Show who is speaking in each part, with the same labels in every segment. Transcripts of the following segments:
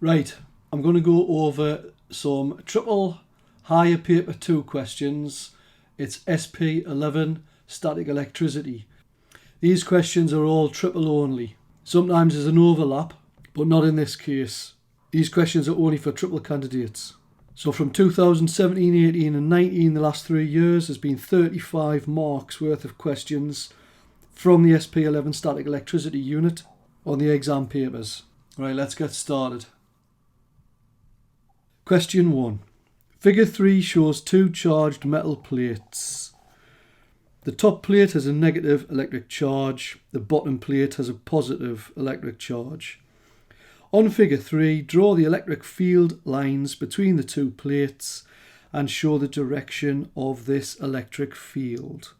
Speaker 1: Right, I'm going to go over some triple higher paper 2 questions. It's SP11 static electricity. These questions are all triple only. Sometimes there's an overlap, but not in this case. These questions are only for triple candidates. So from 2017, 18 and 19, the last 3 years, there's been 35 marks worth of questions from the SP11 static electricity unit on the exam papers. Right, let's get started. Question 1. Figure 3 shows 2 charged metal plates. The top plate has a negative electric charge. The bottom plate has a positive electric charge. On figure 3, draw the electric field lines between the 2 plates and show the direction of this electric field.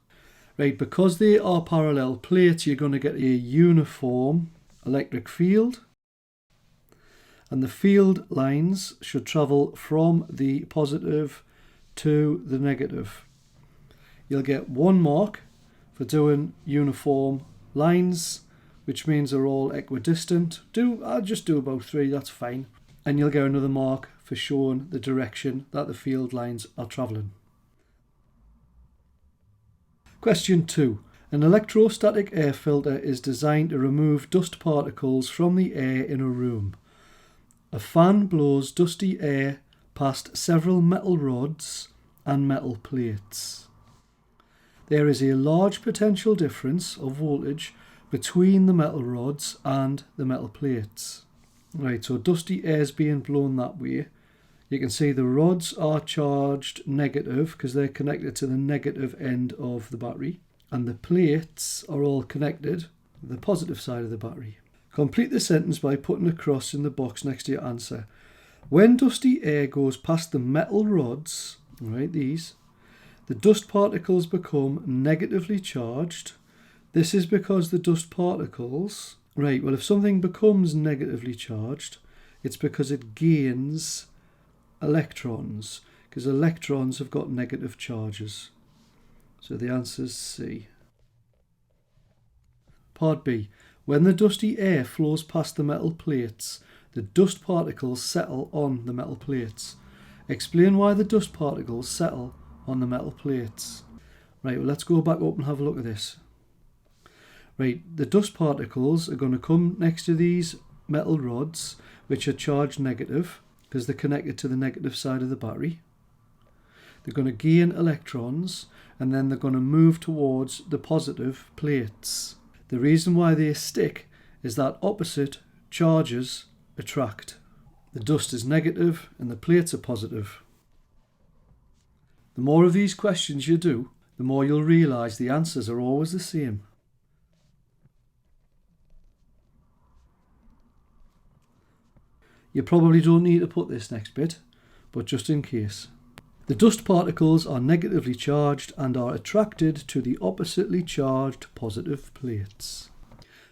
Speaker 1: Right, because they are parallel plates, you're going to get a uniform electric field. And the field lines should travel from the positive to the negative. You'll get 1 mark for doing uniform lines, which means they're all equidistant. I'll just do about 3, that's fine. And you'll get another mark for showing the direction that the field lines are travelling. Question 2. An electrostatic air filter is designed to remove dust particles from the air in a room. A fan blows dusty air past several metal rods and metal plates. There is a large potential difference of voltage between the metal rods and the metal plates. Right, so dusty air is being blown that way. You can see the rods are charged negative because they're connected to the negative end of the battery, and the plates are all connected to the positive side of the battery. Complete the sentence by putting a cross in the box next to your answer. When dusty air goes past the metal rods, right, these, the dust particles become negatively charged. This is because the dust particles, right, well, if something becomes negatively charged, it's because it gains electrons, because electrons have got negative charges. So the answer is C. Part B. When the dusty air flows past the metal plates, the dust particles settle on the metal plates. Explain why the dust particles settle on the metal plates. Right, well, let's go back up and have a look at this. Right, the dust particles are going to come next to these metal rods, which are charged negative because they're connected to the negative side of the battery. They're going to gain electrons, and then they're going to move towards the positive plates. The reason why they stick is that opposite charges attract. The dust is negative and the plates are positive. The more of these questions you do, the more you'll realise the answers are always the same. You probably don't need to put this next bit, but just in case. The dust particles are negatively charged and are attracted to the oppositely charged positive plates.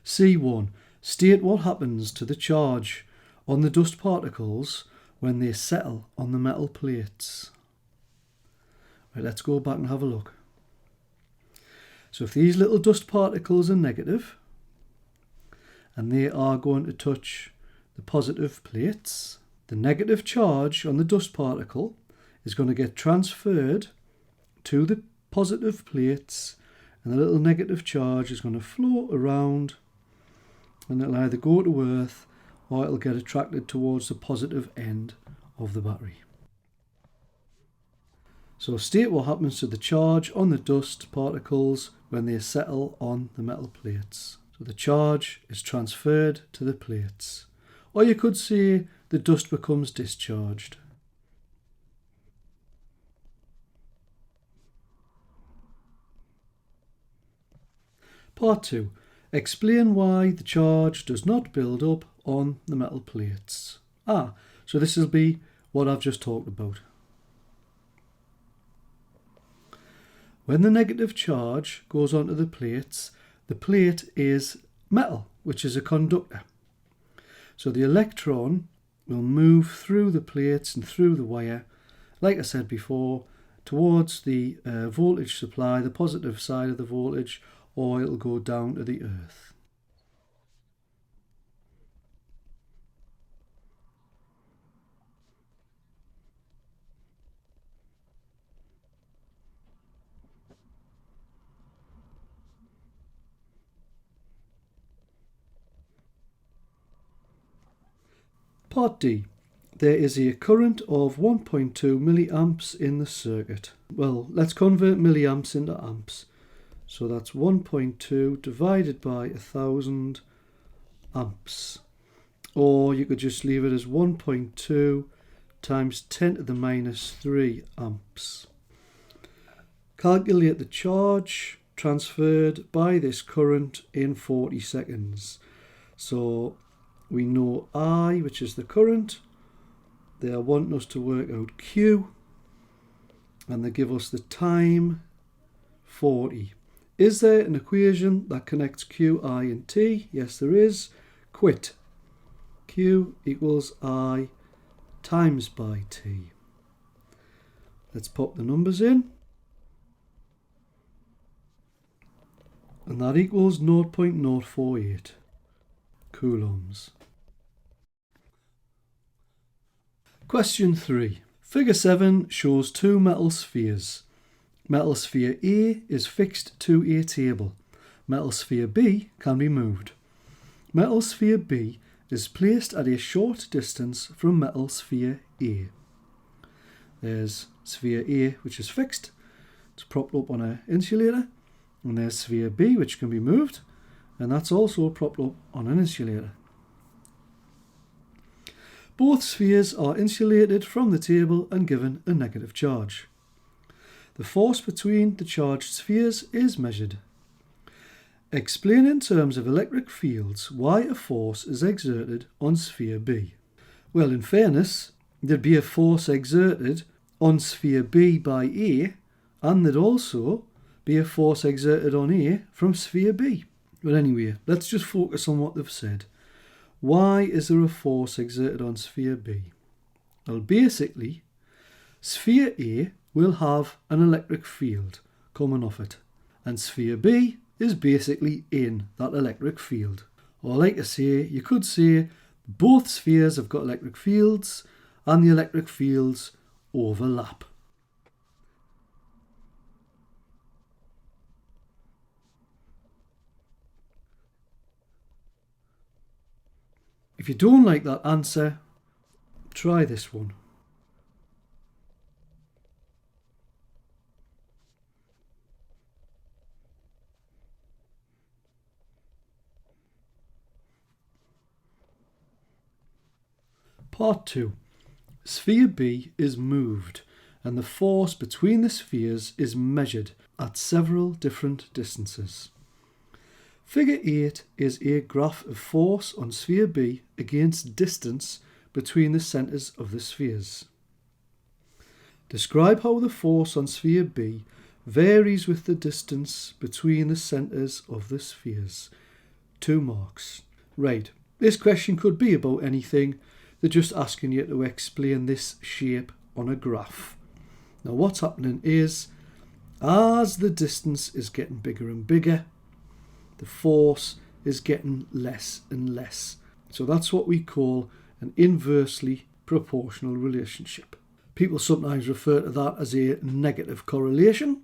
Speaker 1: C1. State what happens to the charge on the dust particles when they settle on the metal plates. Right, let's go back and have a look. So if these little dust particles are negative and they are going to touch the positive plates, the negative charge on the dust particle is going to get transferred to the positive plates, and the little negative charge is going to float around, and it'll either go to earth or it'll get attracted towards the positive end of the battery. So state what happens to the charge on the dust particles when they settle on the metal plates. So the charge is transferred to the plates. Or you could say the dust becomes discharged. Part 2. Explain why the charge does not build up on the metal plates. So this will be what I've just talked about. When the negative charge goes onto the plates, the plate is metal, which is a conductor. So the electron will move through the plates and through the wire, like I said before, towards the voltage supply, the positive side of the voltage, or it'll go down to the earth. Part D. There is a current of 1.2 milliamps in the circuit. Well, let's convert milliamps into amps. So that's 1.2 divided by 1000 amps. Or you could just leave it as 1.2 times 10 to the minus 3 amps. Calculate the charge transferred by this current in 40 seconds. So we know I, which is the current. They are wanting us to work out Q, and they give us the time 40. Is there an equation that connects Q, I and T? Yes, there is. Quit. Q equals I times by T. Let's pop the numbers in. And that equals 0.048 coulombs. Question 3. Figure 7 shows two metal spheres. Metal sphere A is fixed to a table. Metal sphere B can be moved. Metal sphere B is placed at a short distance from metal sphere A. There's sphere A, which is fixed. It's propped up on an insulator. And there's sphere B, which can be moved. And that's also propped up on an insulator. Both spheres are insulated from the table and given a negative charge. The force between the charged spheres is measured. Explain in terms of electric fields why a force is exerted on sphere B. Well, in fairness, there'd be a force exerted on sphere B by A, and there'd also be a force exerted on A from sphere B. But anyway, let's just focus on what they've said. Why is there a force exerted on sphere B? Well, basically, sphere A will have an electric field coming off it, and sphere B is basically in that electric field. Or like I say, you could say both spheres have got electric fields and the electric fields overlap. If you don't like that answer, try this one. Part 2. Sphere B is moved and the force between the spheres is measured at several different distances. Figure 8 is a graph of force on sphere B against distance between the centres of the spheres. Describe how the force on sphere B varies with the distance between the centres of the spheres. 2 marks. Right, this question could be about anything. They're just asking you to explain this shape on a graph. Now what's happening is, as the distance is getting bigger and bigger, the force is getting less and less. So that's what we call an inversely proportional relationship. People sometimes refer to that as a negative correlation.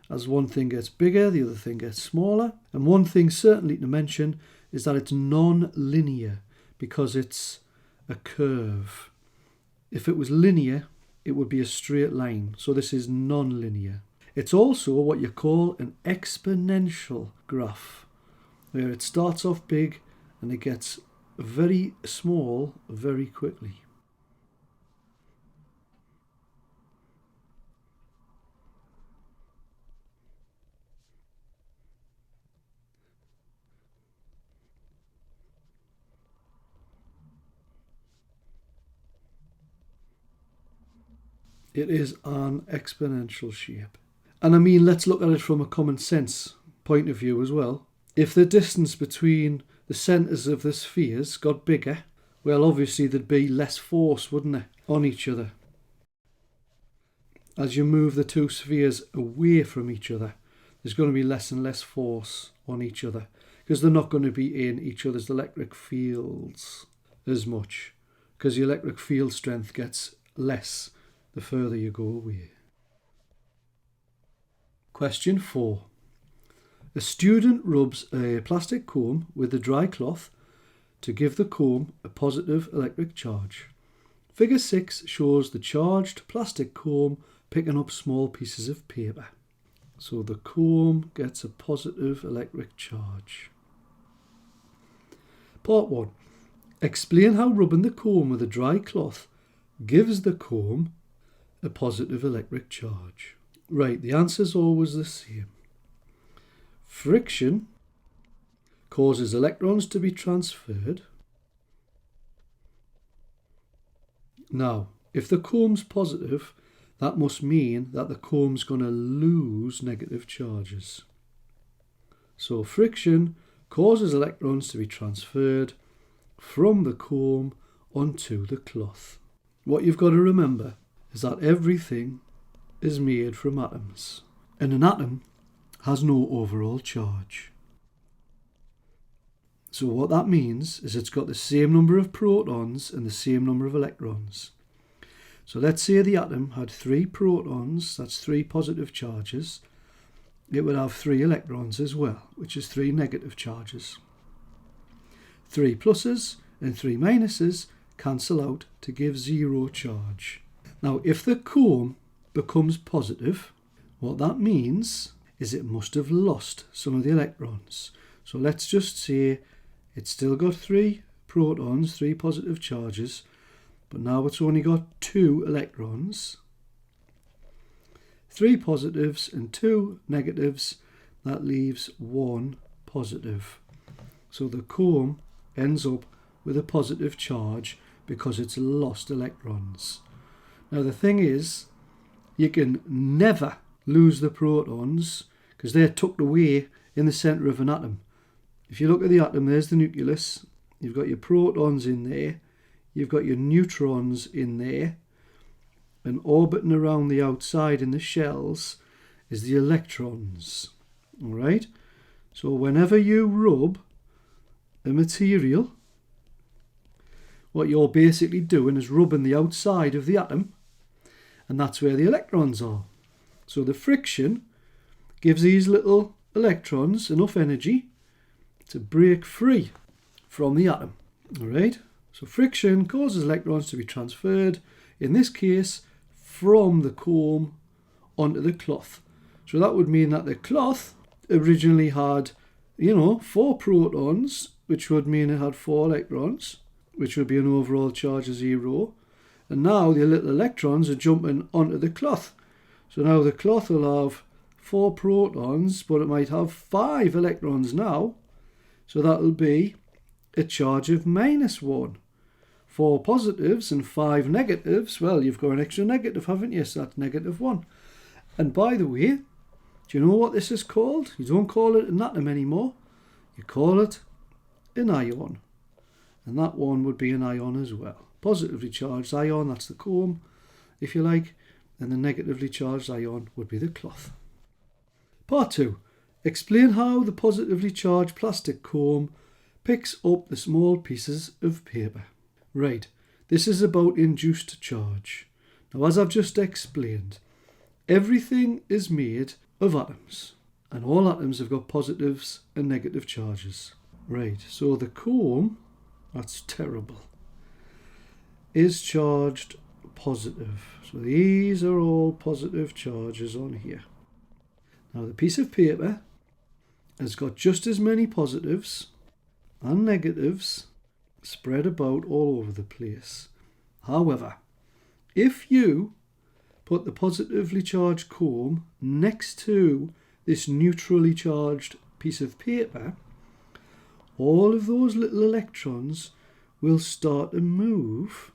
Speaker 1: As one thing gets bigger, the other thing gets smaller. And one thing certainly to mention is that it's non-linear because it's a curve. If it was linear, it would be a straight line. So this is non-linear. It's also what you call an exponential graph, where it starts off big and it gets very small very quickly. It is an exponential shape. And I mean, let's look at it from a common sense point of view as well. If the distance between the centres of the spheres got bigger, well, obviously there'd be less force, wouldn't there, on each other. As you move the two spheres away from each other, there's going to be less and less force on each other because they're not going to be in each other's electric fields as much, because the electric field strength gets less the further you go away. Question 4. A student rubs a plastic comb with a dry cloth to give the comb a positive electric charge. Figure 6 shows the charged plastic comb picking up small pieces of paper. So the comb gets a positive electric charge. Part 1. Explain how rubbing the comb with a dry cloth gives the comb a positive electric charge. Right, the answer's always the same. Friction causes electrons to be transferred. Now, if the comb's positive, that must mean that the comb's going to lose negative charges. So friction causes electrons to be transferred from the comb onto the cloth. What you've got to remember is that everything is made from atoms, and an atom has no overall charge. So what that means is it's got the same number of protons and the same number of electrons. So let's say the atom had 3 protons, that's 3 positive charges. It would have 3 electrons as well, which is 3 negative charges. 3 pluses and 3 minuses cancel out to give 0 charge. Now, if the comb becomes positive, what that means is it must have lost some of the electrons. So let's just say it's still got 3 protons, 3 positive charges, but now it's only got 2 electrons. 3 positives and 2 negatives, that leaves 1 positive. So the comb ends up with a positive charge because it's lost electrons. Now the thing is, you can never lose the protons because they're tucked away in the centre of an atom. If you look at the atom, there's the nucleus. You've got your protons in there. You've got your neutrons in there. And orbiting around the outside in the shells is the electrons. Alright? So whenever you rub a material, what you're basically doing is rubbing the outside of the atom, and that's where the electrons are. So the friction gives these little electrons enough energy to break free from the atom. Alright? So friction causes electrons to be transferred, in this case, from the comb onto the cloth. So that would mean that the cloth originally had, 4 protons, which would mean it had 4 electrons, which would be an overall charge of 0. And now the little electrons are jumping onto the cloth. So now the cloth will have 4 protons, but it might have 5 electrons now. So that will be a charge of -1. 4 positives and 5 negatives, well, you've got an extra negative, haven't you? So that's -1. And by the way, do you know what this is called? You don't call it an atom anymore. You call it an ion. And that one would be an ion as well. Positively charged ion, that's the comb, if you like. And the negatively charged ion would be the cloth. Part 2. Explain how the positively charged plastic comb picks up the small pieces of paper. Right, this is about induced charge. Now, as I've just explained, everything is made of atoms, and all atoms have got positives and negative charges. Right, so the comb, that's terrible, is charged positive. So these are all positive charges on here. Now the piece of paper has got just as many positives and negatives spread about all over the place. However, if you put the positively charged comb next to this neutrally charged piece of paper, all of those little electrons will start to move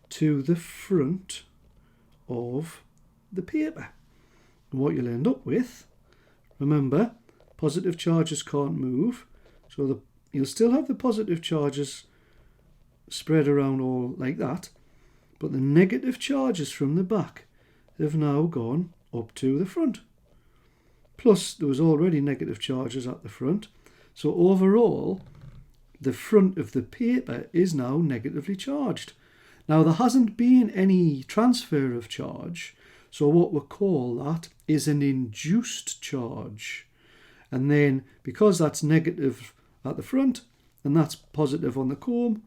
Speaker 1: to the front of the paper. And what you'll end up with, remember, positive charges can't move, so you'll still have the positive charges spread around all like that, but the negative charges from the back have now gone up to the front. Plus, there was already negative charges at the front, so overall, the front of the paper is now negatively charged. Now, there hasn't been any transfer of charge, so what we'll call that is an induced charge. And then, because that's negative at the front, and that's positive on the comb,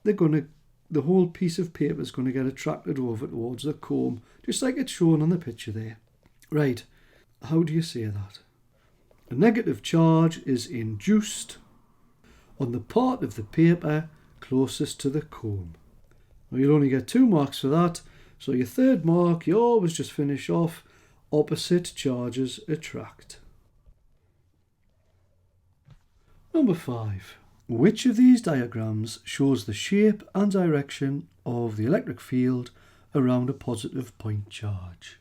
Speaker 1: the whole piece of paper is going to get attracted over towards the comb, just like it's shown on the picture there. Right, how do you say that? A negative charge is induced on the part of the paper closest to the comb. Well, you'll only get 2 marks for that, so your third mark, you always just finish off opposite charges attract. Number 5. Which of these diagrams shows the shape and direction of the electric field around a positive point charge?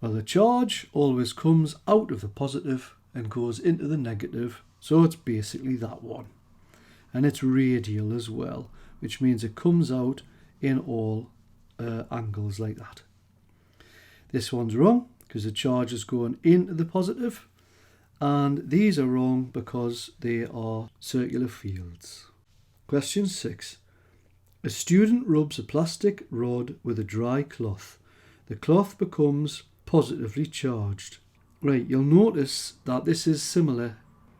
Speaker 1: Well, the charge always comes out of the positive and goes into the negative, so it's basically that one. And it's radial as well, which means it comes out in all angles like that. This one's wrong because the charge is going into the positive, and these are wrong because they are circular fields. Question 6. A student rubs a plastic rod with a dry cloth. The cloth becomes positively charged. Right, you'll notice that this is similar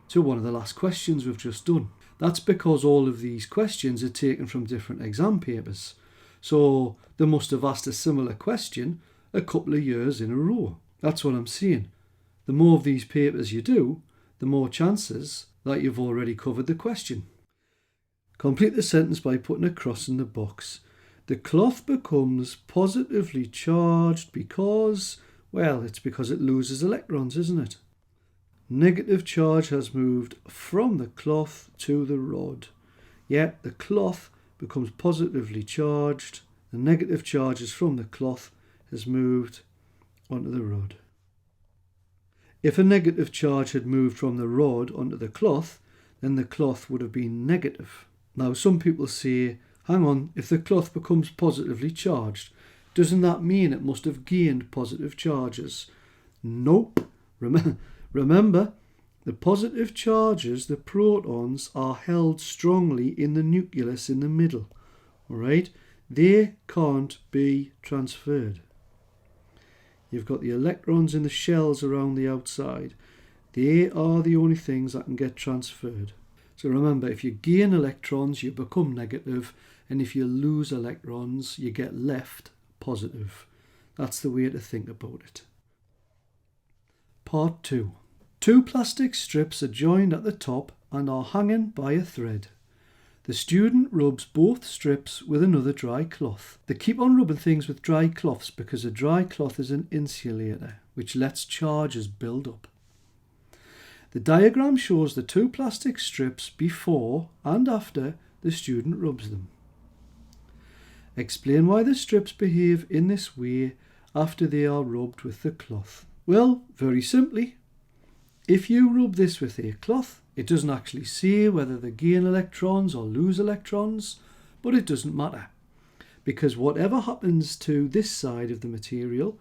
Speaker 1: to one of the last questions we've just done. That's because all of these questions are taken from different exam papers. So they must have asked a similar question a couple of years in a row. That's what I'm saying. The more of these papers you do, the more chances that you've already covered the question. Complete the sentence by putting a cross in the box. The cloth becomes positively charged because, well, it's because it loses electrons, isn't it? Negative charge has moved from the cloth to the rod. Yet the cloth becomes positively charged. The negative charges from the cloth has moved onto the rod. If a negative charge had moved from the rod onto the cloth, then the cloth would have been negative. Now, some people say, hang on, if the cloth becomes positively charged, doesn't that mean it must have gained positive charges? Nope. Remember, the positive charges, the protons, are held strongly in the nucleus in the middle. All right? They can't be transferred. You've got the electrons in the shells around the outside. They are the only things that can get transferred. So remember, if you gain electrons, you become negative, and if you lose electrons, you get left positive. That's the way to think about it. Part 2. 2 plastic strips are joined at the top and are hanging by a thread. The student rubs both strips with another dry cloth. They keep on rubbing things with dry cloths because a dry cloth is an insulator, which lets charges build up. The diagram shows the 2 plastic strips before and after the student rubs them. Explain why the strips behave in this way after they are rubbed with the cloth. Well, very simply, if you rub this with a cloth, it doesn't actually say whether they gain electrons or lose electrons, but it doesn't matter, because whatever happens to this side of the material,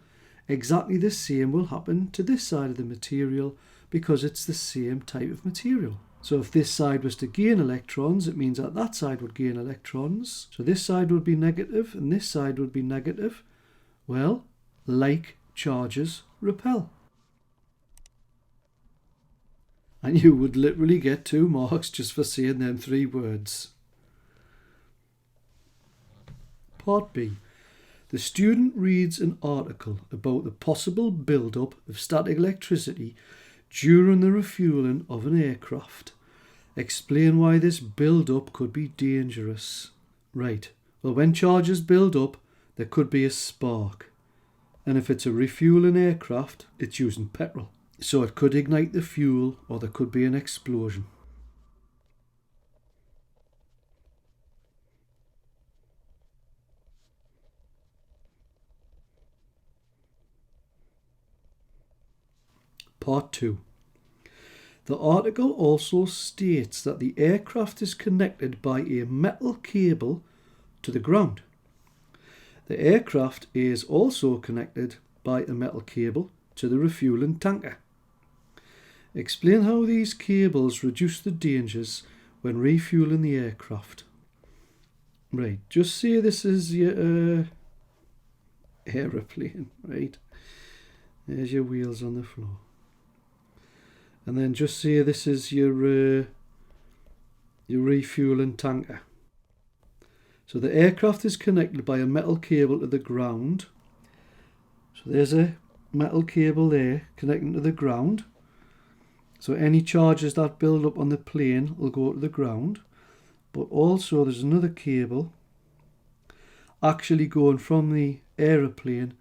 Speaker 1: exactly the same will happen to this side of the material, because it's the same type of material. So if this side was to gain electrons, it means that that side would gain electrons. So this side would be negative and this side would be negative. Well, like charges repel. And you would literally get 2 marks just for saying them 3 words. Part B. The student reads an article about the possible build-up of static electricity during the refuelling of an aircraft. Explain why this build-up could be dangerous. Right. Well, when charges build up, there could be a spark. And if it's a refuelling aircraft, it's using petrol. So it could ignite the fuel, or there could be an explosion. Part 2. The article also states that the aircraft is connected by a metal cable to the ground. The aircraft is also connected by a metal cable to the refuelling tanker. Explain how these cables reduce the dangers when refueling the aircraft. Right, just say this is your aeroplane, right? There's your wheels on the floor. And then just say this is your your refueling tanker. So the aircraft is connected by a metal cable to the ground. So there's a metal cable there connecting to the ground. So any charges that build up on the plane will go to the ground. But also there's another cable actually going from the aeroplane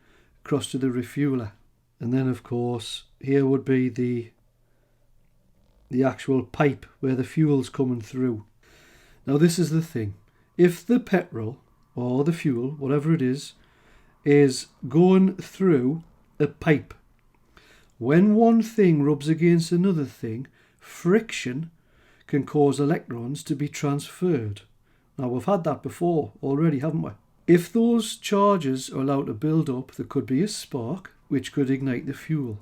Speaker 1: across to the refueler. And then of course here would be the actual pipe where the fuel's coming through. Now this is the thing. If the petrol or the fuel, whatever it is going through a pipe, when one thing rubs against another thing, friction can cause electrons to be transferred. Now we've had that before already, haven't we? If those charges are allowed to build up, there could be a spark which could ignite the fuel.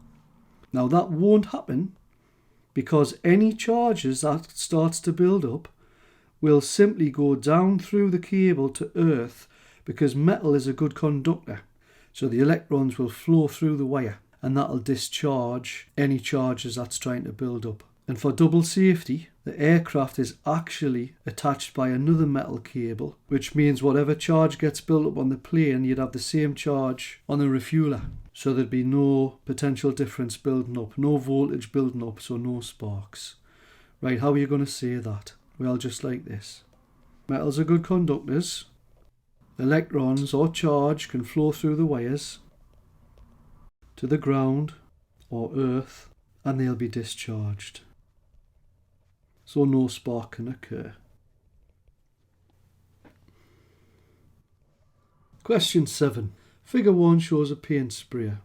Speaker 1: Now that won't happen because any charges that starts to build up will simply go down through the cable to earth because metal is a good conductor. So the electrons will flow through the wire and that'll discharge any charges that's trying to build up. And for double safety, the aircraft is actually attached by another metal cable, which means whatever charge gets built up on the plane, you'd have the same charge on the refueler. So there'd be no potential difference building up, no voltage building up, so no sparks. Right, how are you going to say that? Well, just like this. Metals are good conductors. Electrons or charge can flow through the wires to the ground or earth and they'll be discharged. So no spark can occur. Question 7. Figure 1 shows a paint sprayer.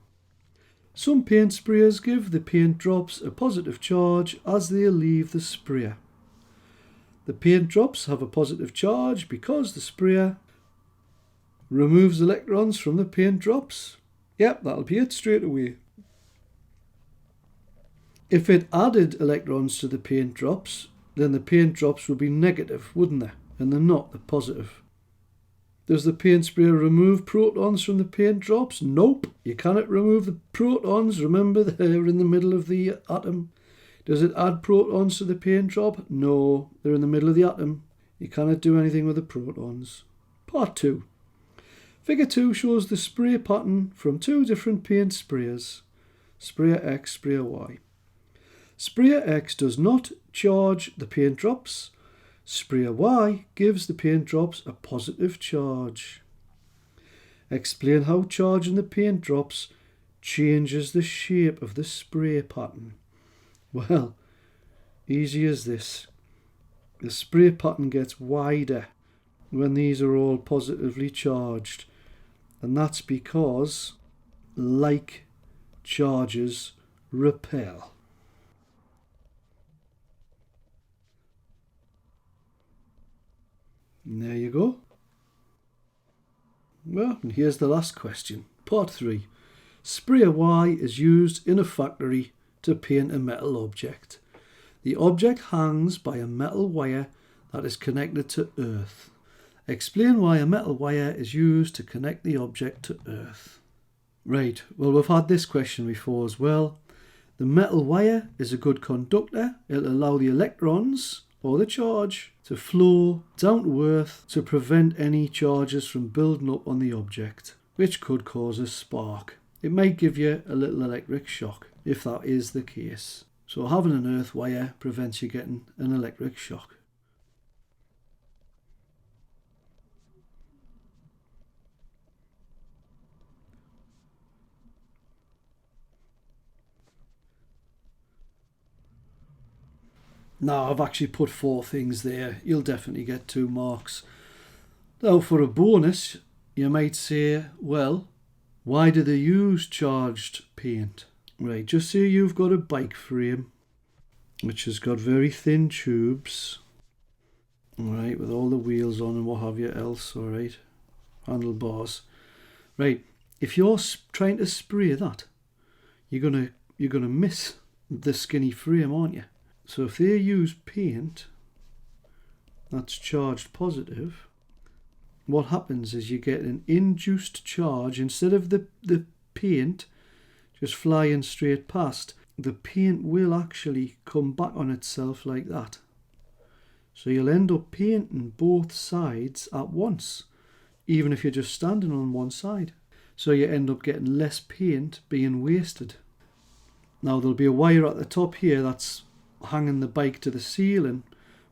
Speaker 1: Some paint sprayers give the paint drops a positive charge as they leave the sprayer. The paint drops have a positive charge because the sprayer removes electrons from the paint drops. Yep, that'll be it straight away. If it added electrons to the paint drops, then the paint drops would be negative, wouldn't they? And they're not, they're positive. Does the paint sprayer remove protons from the paint drops? Nope, you cannot remove the protons. Remember, they're in the middle of the atom. Does it add protons to the paint drop? No, they're in the middle of the atom. You cannot do anything with the protons. Part 2. Figure 2 shows the spray pattern from two different paint sprayers. Sprayer X, sprayer Y. Sprayer X does not charge the paint drops. Sprayer Y gives the paint drops a positive charge. Explain how charging the paint drops changes the shape of the spray pattern. Well, easy as this. The spray pattern gets wider when these are all positively charged, and that's because like charges repel. And there you go. Well, and here's the last question. Part 3. Sprayer Y is used in a factory to paint a metal object. The object hangs by a metal wire that is connected to earth. Explain why a metal wire is used to connect the object to earth. Right, well, we've had this question before as well. The metal wire is a good conductor. It'll allow the electrons or the charge to flow down to earth to prevent any charges from building up on the object, which could cause a spark. It might give you a little electric shock if that is the case. So having an earth wire prevents you getting an electric shock. Now I've actually put 4 things there. You'll definitely get 2 marks. Now for a bonus, you might say, well, why do they use charged paint? Right, just say you've got a bike frame which has got very thin tubes, right, with all the wheels on and what have you else, all right, handlebars. Right, if you're trying to spray that, you're gonna miss the skinny frame, aren't you? So if they use paint that's charged positive, what happens is you get an induced charge. Instead of the paint just flying straight past, the paint will actually come back on itself like that. So you'll end up painting both sides at once, even if you're just standing on one side. So you end up getting less paint being wasted. Now there'll be a wire at the top here that's hanging the bike to the ceiling,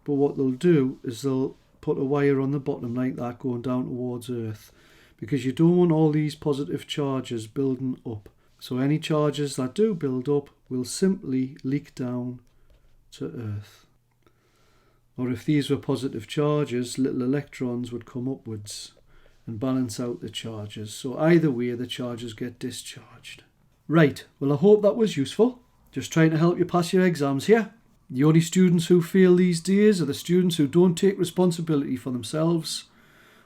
Speaker 1: but what they'll do is they'll put a wire on the bottom like that going down towards Earth, because you don't want all these positive charges building up. So any charges that do build up will simply leak down to Earth. Or if these were positive charges, little electrons would come upwards and balance out the charges. So either way, the charges get discharged. Right, well I hope that was useful. Just trying to help you pass your exams here. The only students who fail these days are the students who don't take responsibility for themselves.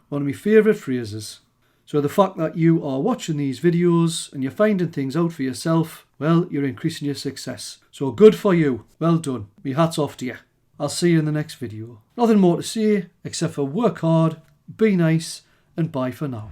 Speaker 1: One of my favourite phrases. So the fact that you are watching these videos and you're finding things out for yourself, well, you're increasing your success. So good for you. Well done. My hat's off to you. I'll see you in the next video. Nothing more to say except for work hard, be nice, and bye for now.